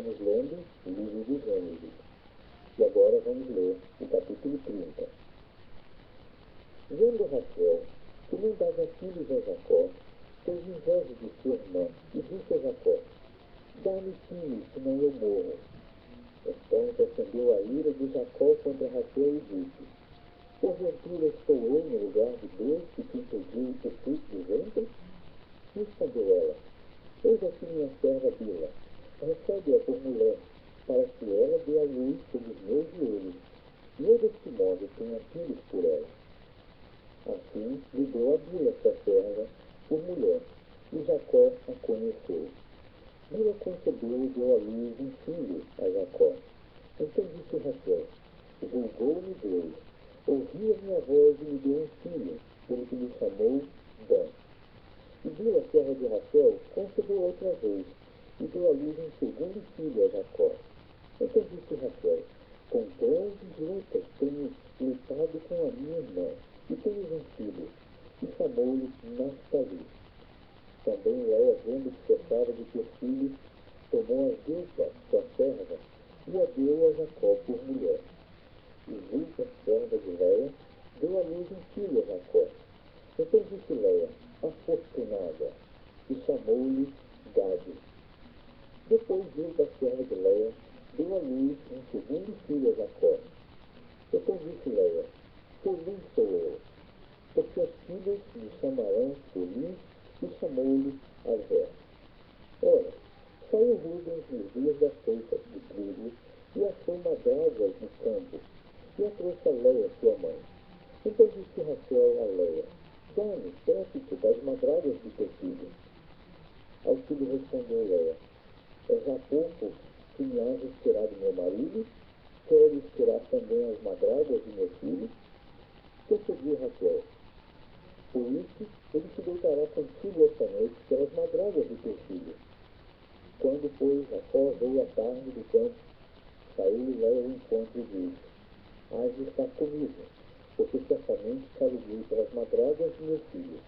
Estamos lendo o livro de Gênesis. E agora vamos ler o capítulo 30. Vendo Raquel que não dava filhos a Jacó, teve inveja de sua irmã e disse a Jacó: Dá-me filhos, senão eu morro. Então se acendeu a ira de Jacó contra Raquel e disse: Porventura estou eu no lugar de Deus que te impediu o fruto do ventre? Respondeu ela: Eis aqui minha serva Bila, recebe-a por mulher, para que ela dê a luz sobre os meus joelhos, e eu deste modo tenha filhos por ela. Assim lhe deu a Bila sua serva por mulher, e Jacó a conheceu. Bila concebeu e deu a luz um filho a Jacó. Então disse Raquel: Julgou-me Deus, ouviu a minha voz e me deu um filho, pelo que me chamou Dan. E Bila, serva de Raquel, concebeu outra vez, e deu a luz um segundo filho a Jacó. Então disse Raquel: Com grandes lutas tenho lutado com a minha irmã, e tenho vencido, e chamou-lhe Naftali. Também Léia, vendo que cessava de ter filhos, tomou a Zilpa, sua serva, e a deu a Jacó por mulher. E Zilpa, serva de Léia, deu a luz um filho a Jacó. Então disse Léia: Afortunada, e chamou-lhe Gade. Depois Zilpa, serva de Léia, deu a luz um segundo filho a Jacó. Então disse Léia: Feliz sou eu, porque as filhas me chamarão feliz, e chamou-lhe Azer. Ora, saiu Rubens nos dias da ceifa de trigo, e achou madragas no campo, e a trouxe a Léia, sua mãe. Então disse Raquel a Léia: Dá-me, peço-te, das madragas de teu filho. Ao filho respondeu Léia: É já pouco que me hajas tirado meu marido? Queres tirar também as madragas de meu filho? Prosseguiu Raquel: Por isso, ele se deitará contigo esta noite pelas madragas de teu filho. Quando, pois, Jacó veio à tarde do campo, saiu-lhe Léia ao encontro e disse: Hás de estar comigo, porque certamente caminhei pelas madragas de meu filho.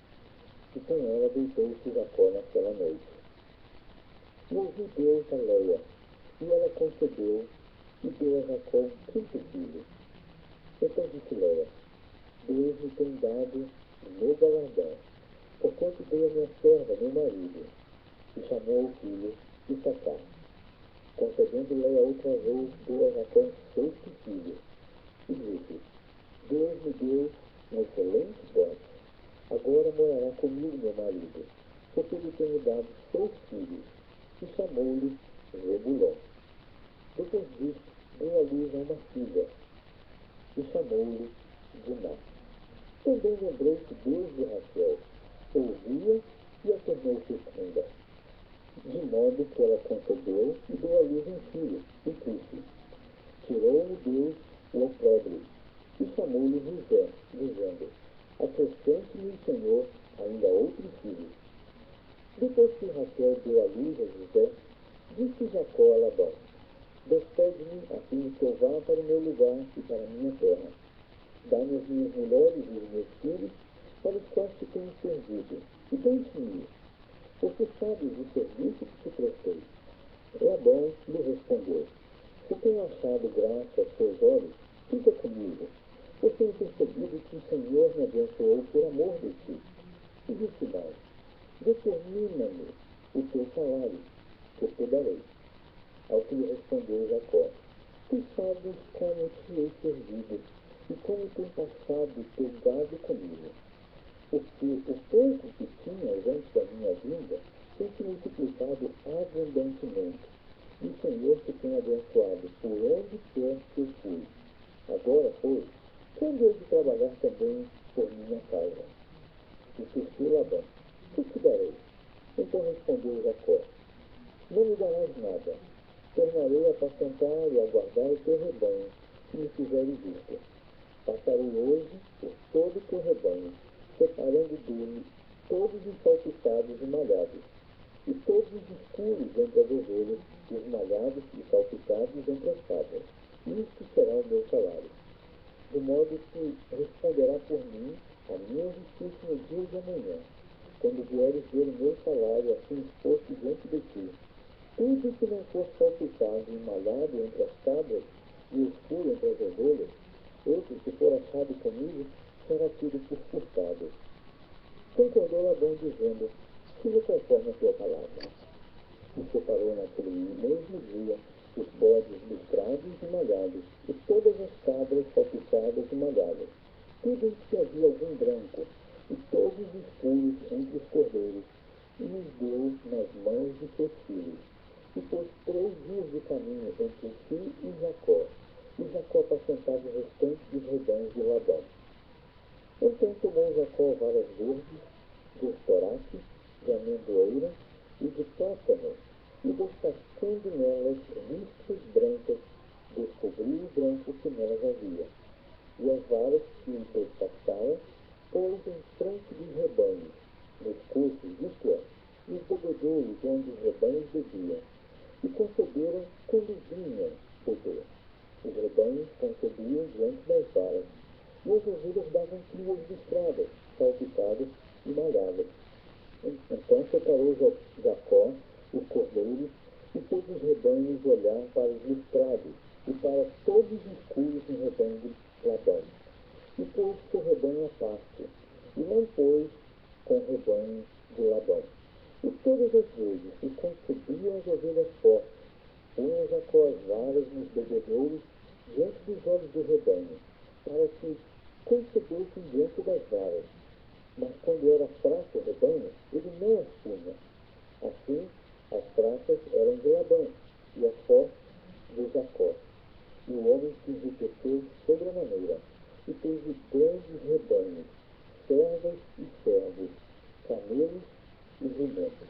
E com ela deitou-se Jacó naquela noite. E ouviu Deus a Léia, e ela concebeu, e deu a Jacó um quinto filho. Então disse Léia: Deus me tem dado o meu galardão, porquanto dei a minha serva, meu marido. E chamou o filho Issacar. Concedendo Léia outra vez, deu a Jacó um sexto filho. E disse: Deus me deu um excelente dote. Agora morará comigo meu marido, porque lhe tenho dado 6 filhos. E chamou-lhe Zebulon. Depois disso, deu à luz a uma filha, e chamou-lhe Diná. Também lembrou-se Deus de Raquel, ouvia e a tornou fecunda, de modo que ela concebeu e deu à luz um filho, e disse: Tirou-me Deus o opróbrio, e chamou-lhe José, dizendo: Acrescente-me o Senhor ainda outro filho. Depois que Raquel deu à luz a José, disse Jacó a Labão: Despede-me, a fim de que eu vá para o meu lugar e para a minha terra. Dá-me as minhas mulheres e os meus filhos, para os quais te tenho servido, e deixe-me ir, porque sabes o serviço que te prestei. Labão lhe respondeu: Se tenho achado graça aos teus olhos, fica comigo, pois tenho percebido que o Senhor me abençoou por amor de ti. E disse mais: Determina-me o teu salário, que eu te darei. Ao que lhe respondeu Jacó: Tu sabes como te hei servido, e como tem passado o teu gado comigo. Porque o pouco que tinhas antes da minha vinda tem se multiplicado abundantemente, e o Senhor te tem abençoado por onde quer que eu fui. Agora, pois, quando hei de trabalhar também por minha casa? Insistiu Labão: Que te darei? Então respondeu Jacó: Não me darás nada. Tornarei a apacentar e a guardar o teu rebanho, se me fizeres isto. Passarei hoje por todo o teu rebanho, separando dele todos os salpicados e malhados, e todos os escuros entre as ovelhas, e os malhados e salpicados entre as cabras. Isto será o meu salário. De modo que responderá por mim a minha justiça no dia de amanhã, quando vieres ver o meu salário assim exposto diante de ti. Tudo que não for salpicado e malhado entre as cabras e escuro entre as ovelhas, esse, se for achado comigo, será tido por furtado. Concordou Labão, dizendo: siga conforme a tua palavra. E separou naquele mesmo dia os bodes lustrados e malhados, e todas as cabras salpicadas e malhadas, tudo em que havia algum branco, e todos escuros entre os cordeiros, e os deu nas mãos de seus filhos. E pôs 3 dias de caminho entre si e Jacó, e Jacó apacentava o restante dos rebanhos de Labão. Então tomou Jacó varas verdes, de estoraque, de amendoeira e de plátano, e destacando nelas listras brancas, descobriu o branco que nelas havia. E as varas que destacara, pôs em frente dos rebanhos, nos cursos, isto é, nos bebedouros onde os rebanhos bebiam, e conceberam quando vinham beber. Os rebanhos concebiam diante das varas, e as ovelhas davam crias listradas, salpicadas e malhadas. Então separou Jacó os cordeiros e todos os rebanhos olhar para os listrados e para todos os escuros no rebanho de Labão. E pôs seu rebanho à parte, e não pôs com o rebanho de Labão. E todas as vezes que concebiam as ovelhas fortes, punha Jacó as varas nos bebedouros diante dos olhos do rebanho, para que concebessem diante das varas. Mas quando era fraco o rebanho, ele não as punha. Assim, as fracas eram de Labão, e as fortes de Jacó. E o homem se enriqueceu sobremaneira, e teve grandes rebanhos, servas e servos, camelos e jumentos.